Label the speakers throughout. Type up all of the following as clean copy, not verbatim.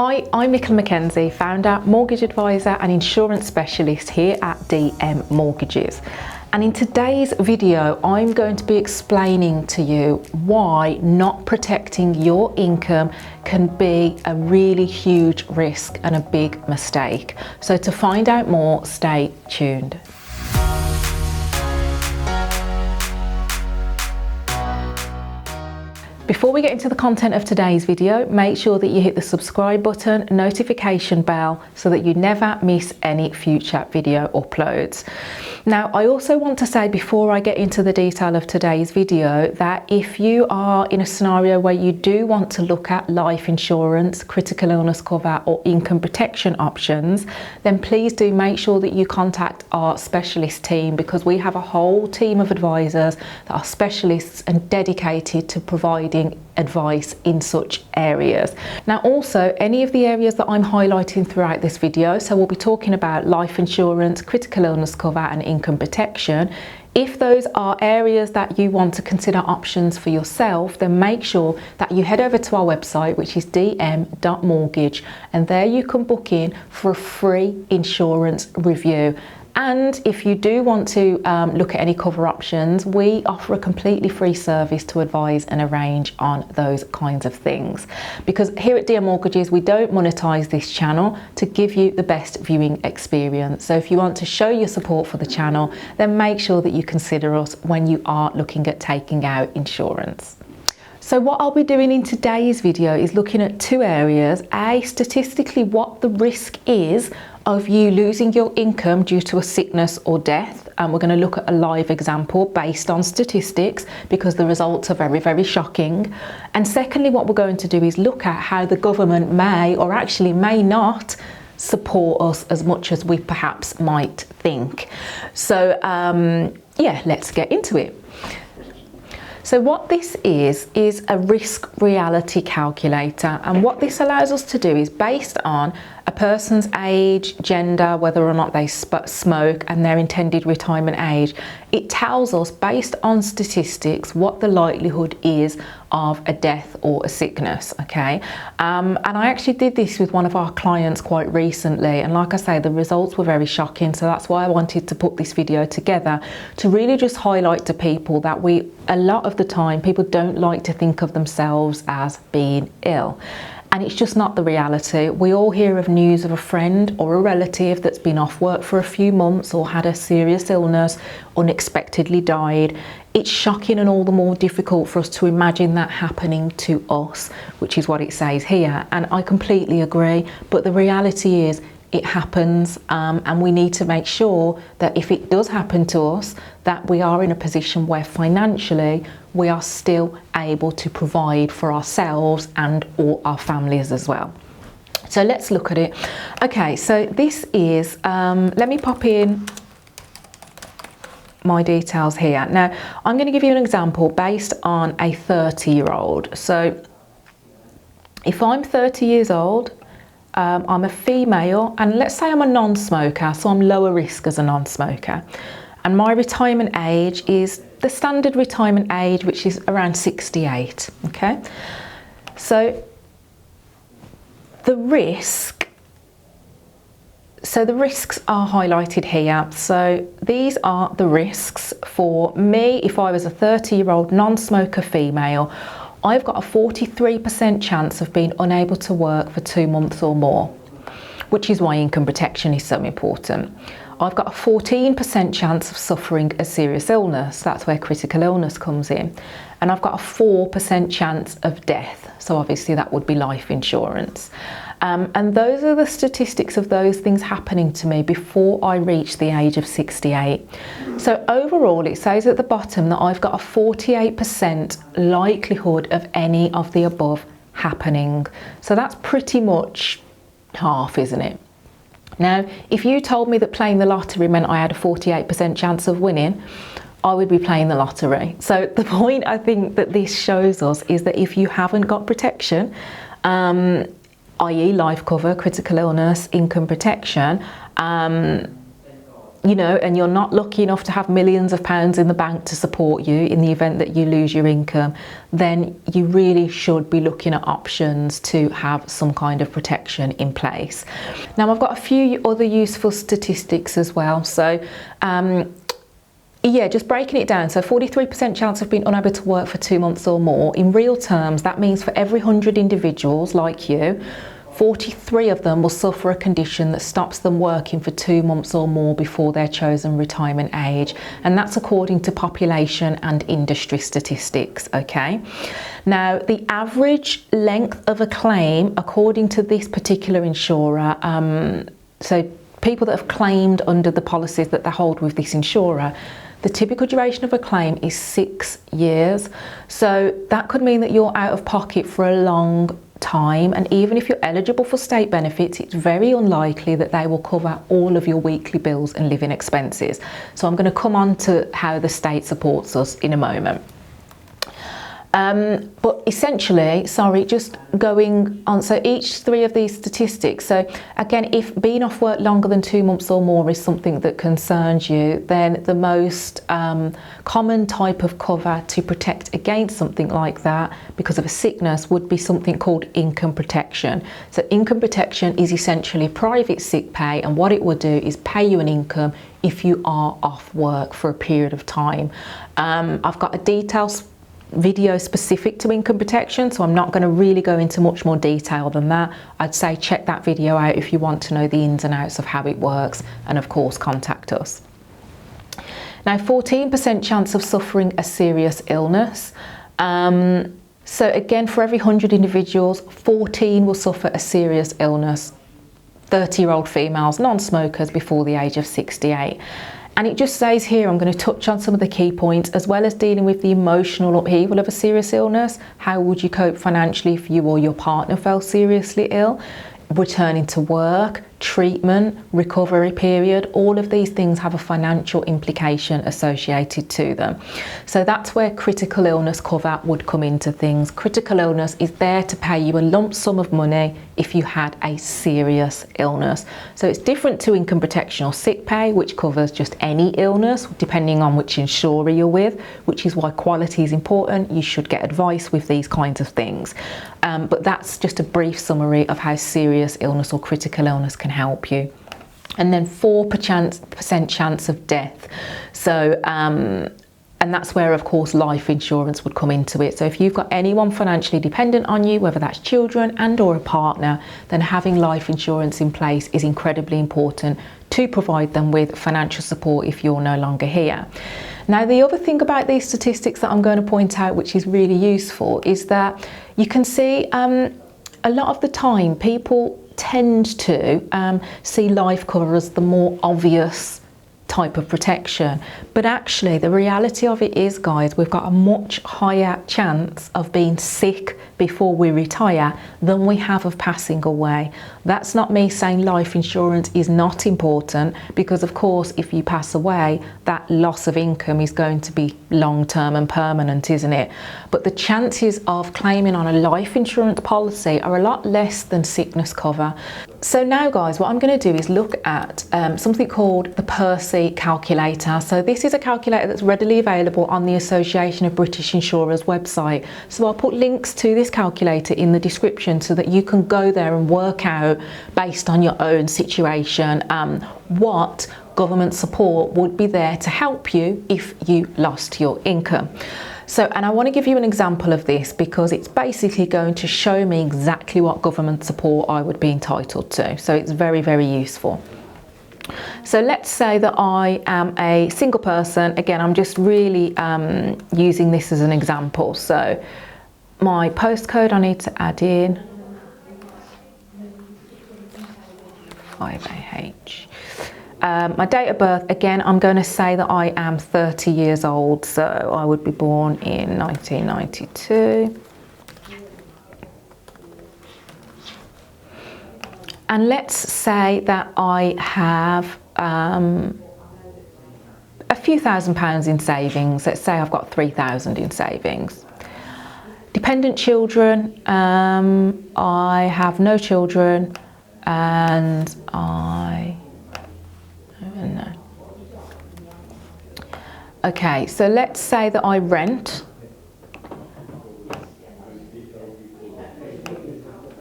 Speaker 1: Hi, I'm Nicola McKenzie, founder, mortgage advisor and insurance specialist here at DM Mortgages. And in today's video, I'm going to be explaining to you why not protecting your income can be a really huge risk and a big mistake. So to find out more, stay tuned. Before we get into the content of today's video, make sure that you hit the subscribe button, notification bell, so that you never miss any future video uploads. Now, I also want to say before I get into the detail of today's video that if you are in a scenario where you do want to look at life insurance, critical illness cover or income protection options, then please do make sure that you contact our specialist team, because we have a whole team of advisors that are specialists and dedicated to providing advice in such areas. Now also, any of the areas that I'm highlighting throughout this video, so we'll be talking about life insurance, critical illness cover and income protection. If those are areas that you want to consider options for yourself, then make sure that you head over to our website, which is dm.mortgage, and there you can book in for a free insurance review. And if you do want to look at any cover options, we offer a completely free service to advise and arrange on those kinds of things. Because here at DM Mortgages, we don't monetize this channel to give you the best viewing experience. So if you want to show your support for the channel, then make sure that you consider us when you are looking at taking out insurance. So what I'll be doing in today's video is looking at two areas. A, statistically what the risk is of you losing your income due to a sickness or death, and we're going to look at a live example based on statistics because the results are very, very shocking. And secondly, what we're going to do is look at how the government may or actually may not support us as much as we perhaps might think. So yeah, let's get into it. So what this is a risk reality calculator, and what this allows us to do is based on a person's age, gender, whether or not they smoke, and their intended retirement age, it tells us based on statistics what the likelihood is of a death or a sickness, okay? And I actually did this with one of our clients quite recently, and like I say, the results were very shocking, so that's why I wanted to put this video together, to really just highlight to people that a lot of the time, people don't like to think of themselves as being ill. And it's just not the reality. We all hear of news of a friend or a relative that's been off work for a few months or had a serious illness, unexpectedly died. It's shocking and all the more difficult for us to imagine that happening to us, which is what it says here. And I completely agree, but the reality is it happens, and we need to make sure that if it does happen to us, that we are in a position where financially we are still able to provide for ourselves and or our families as well. So let's look at it. Okay, so this is, let me pop in my details here. Now, I'm going to give you an example based on a 30-year-old. So if I'm 30 years old, I'm a female, and let's say I'm a non-smoker, so I'm lower risk as a non-smoker, and my retirement age is the standard retirement age, which is around 68, okay? So the risks are highlighted here. So these are the risks for me. If I was a 30-year-old non-smoker female, I've got a 43% chance of being unable to work for 2 months or more, which is why income protection is so important. I've got a 14% chance of suffering a serious illness. That's where critical illness comes in. And I've got a 4% chance of death. So obviously that would be life insurance. And those are the statistics of those things happening to me before I reach the age of 68. So overall, it says at the bottom that I've got a 48% likelihood of any of the above happening. So that's pretty much half, isn't it? Now, if you told me that playing the lottery meant I had a 48% chance of winning, I would be playing the lottery. So the point I think that this shows us is that if you haven't got protection, i.e. life cover, critical illness, income protection, you know, and you're not lucky enough to have millions of pounds in the bank to support you in the event that you lose your income, then you really should be looking at options to have some kind of protection in place. Now, I've got a few other useful statistics as well. So, yeah, just breaking it down. So 43% chance of being unable to work for 2 months or more. In real terms, that means for every 100 individuals like you, 43 of them will suffer a condition that stops them working for 2 months or more before their chosen retirement age. And that's according to population and industry statistics, okay? Now, the average length of a claim, according to this particular insurer, so people that have claimed under the policies that they hold with this insurer, the typical duration of a claim is 6 years. So that could mean that you're out of pocket for a long time, and even if you're eligible for state benefits, it's very unlikely that they will cover all of your weekly bills and living expenses. So I'm going to come on to how the state supports us in a moment. But essentially, sorry, just going on, so each 3 of these statistics, so again, if being off work longer than 2 months or more is something that concerns you, then the most common type of cover to protect against something like that because of a sickness would be something called income protection. So income protection is essentially private sick pay, and what it will do is pay you an income if you are off work for a period of time. I've got a detailed video specific to income protection, so I'm not going to really go into much more detail than that. I'd say check that video out if you want to know the ins and outs of how it works, and of course contact us. Now, 14% chance of suffering a serious illness. So again, for every 100 individuals, 14 will suffer a serious illness. 30-year-old females, non-smokers before the age of 68. And it just says here, I'm going to touch on some of the key points, as well as dealing with the emotional upheaval of a serious illness. How would you cope financially if you or your partner fell seriously ill? Returning to work, treatment, recovery period, all of these things have a financial implication associated to them. So that's where critical illness cover would come into things. Critical illness is there to pay you a lump sum of money if you had a serious illness. So it's different to income protection or sick pay, which covers just any illness, depending on which insurer you're with, which is why quality is important. You should get advice with these kinds of things. But that's just a brief summary of how serious illness or critical illness can help you. And then 4% chance of death. So, and that's where, of course, life insurance would come into it. So if you've got anyone financially dependent on you, whether that's children and or a partner, then having life insurance in place is incredibly important to provide them with financial support if you're no longer here. Now, the other thing about these statistics that I'm going to point out, which is really useful, is that you can see a lot of the time people tend to see life cover as the more obvious type of protection, but actually the reality of it is, guys, we've got a much higher chance of being sick before we retire than we have of passing away. That's not me saying life insurance is not important, because of course if you pass away, that loss of income is going to be long-term and permanent, isn't it? But the chances of claiming on a life insurance policy are a lot less than sickness cover. So now, guys, what I'm going to do is look at something called the Percy calculator. So this is a calculator that's readily available on the Association of British Insurers website. So I'll put links to this calculator in the description so that you can go there and work out, based on your own situation, what government support would be there to help you if you lost your income. So, and I want to give you an example of this because it's basically going to show me exactly what government support I would be entitled to. So it's very, very useful. So let's say that I am a single person. Again, I'm just really using this as an example. So my postcode I need to add in, 5AH. My date of birth, again, I'm going to say that I am 30 years old, so I would be born in 1992. And let's say that I have a few £1,000s in savings. Let's say I've got 3,000 in savings. Dependent children, I have no children, and Okay, so let's say that I rent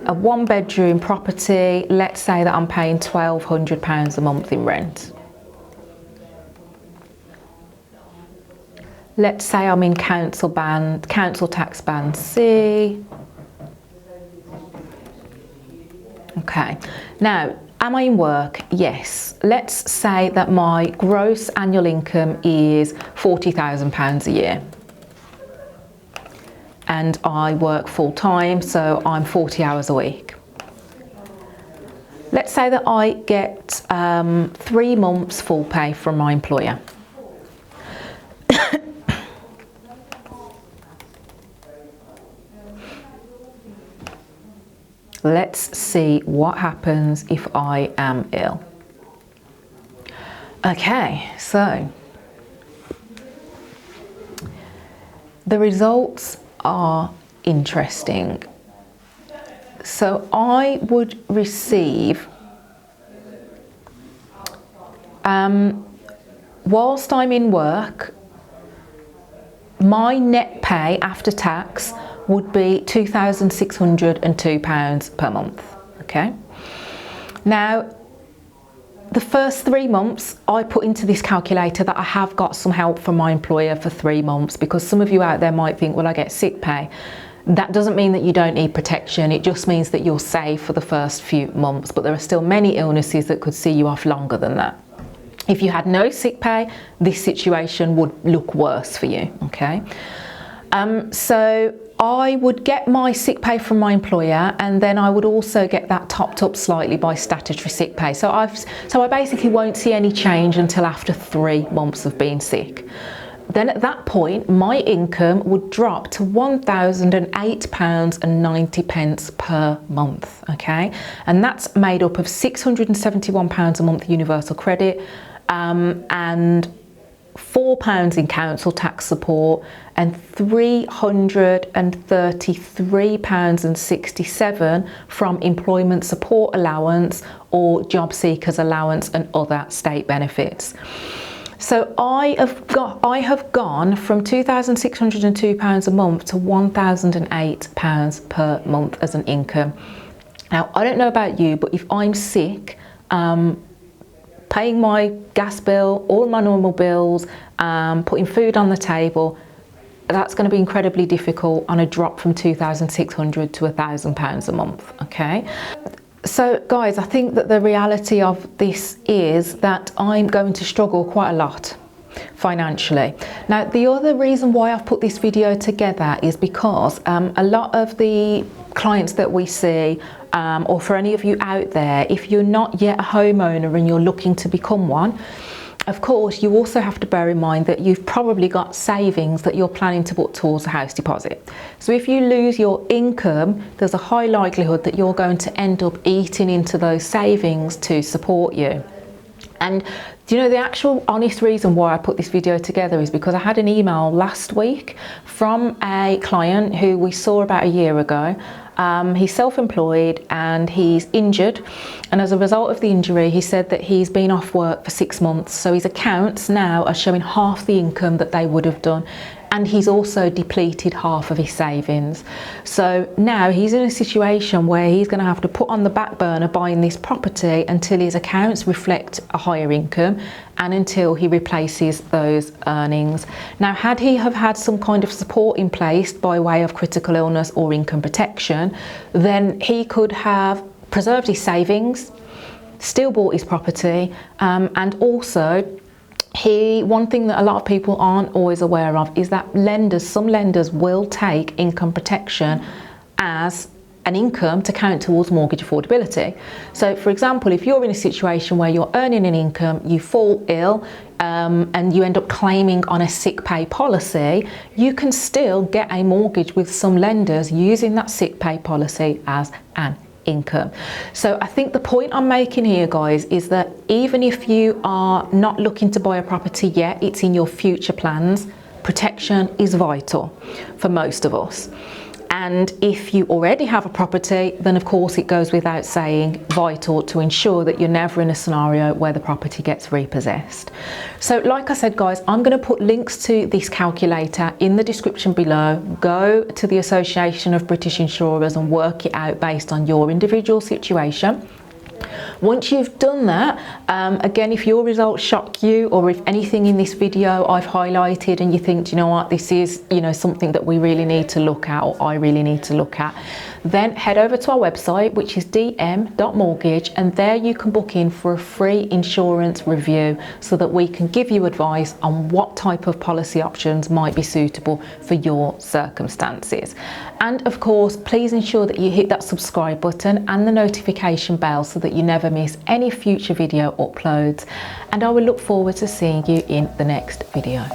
Speaker 1: a 1-bedroom property. Let's say that I'm paying £1,200 a month in rent. Let's say I'm in council tax band C. Okay, now, am I in work? Yes. Let's say that my gross annual income is £40,000 a year. And I work full time, so I'm 40 hours a week. Let's say that I get 3 months full pay from my employer. Let's see what happens if I am ill. Okay, so the results are interesting. So I would receive, whilst I'm in work, my net pay after tax would be £2,602 per month, okay? Now, the first 3 months, I put into this calculator that I have got some help from my employer for 3 months, because some of you out there might think, well, I get sick pay. That doesn't mean that you don't need protection. It just means that you're safe for the first few months, but there are still many illnesses that could see you off longer than that. If you had no sick pay, this situation would look worse for you, okay? So I would get my sick pay from my employer, and then I would also get that topped up slightly by statutory sick pay. So I basically won't see any change until after 3 months of being sick. Then at that point, my income would drop to £1,008.90 per month, okay? And that's made up of £671 a month universal credit, and £4 in council tax support, and £333.67 from employment support allowance or job seekers allowance and other state benefits. So I have gone from £2,602 a month to £1,008 per month as an income. Now, I don't know about you, but if I'm sick, paying my gas bill, all my normal bills, putting food on the table, that's going to be incredibly difficult on a drop from £2,600 to £1,000 a month, okay? So guys, I think that the reality of this is that I'm going to struggle quite a lot financially. Now, the other reason why I've put this video together is because a lot of the clients that we see, or for any of you out there, if you're not yet a homeowner and you're looking to become one, of course, you also have to bear in mind that you've probably got savings that you're planning to put towards a house deposit. So if you lose your income, there's a high likelihood that you're going to end up eating into those savings to support you. And do you know, the actual honest reason why I put this video together is because I had an email last week from a client who we saw about a year ago. He's self-employed and he's injured, and as a result of the injury he said that he's been off work for 6 months, so his accounts now are showing half the income that they would have done, and he's also depleted half of his savings. So now he's in a situation where he's going to have to put on the back burner buying this property until his accounts reflect a higher income and until he replaces those earnings. Now, had he have had some kind of support in place by way of critical illness or income protection, then he could have preserved his savings, still bought his property, and also one thing that a lot of people aren't always aware of is that some lenders will take income protection as an income to count towards mortgage affordability. So for example, if you're in a situation where you're earning an income, you fall ill, and you end up claiming on a sick pay policy, you can still get a mortgage with some lenders using that sick pay policy as an income. So I think the point I'm making here, guys, is that even if you are not looking to buy a property yet, it's in your future plans, protection is vital for most of us. And if you already have a property, then of course it goes without saying, vital to ensure that you're never in a scenario where the property gets repossessed. So like I said, guys, I'm going to put links to this calculator in the description below. Go to the Association of British Insurers and work it out based on your individual situation. Once you've done that, again, if your results shock you, or if anything in this video I've highlighted and you think, do you know what, this is, you know, something that we really need to look at, or I really need to look at, then head over to our website, which is dm.mortgage, and there you can book in for a free insurance review so that we can give you advice on what type of policy options might be suitable for your circumstances. And of course, please ensure that you hit that subscribe button and the notification bell so that you never miss any future video uploads. And I will look forward to seeing you in the next video.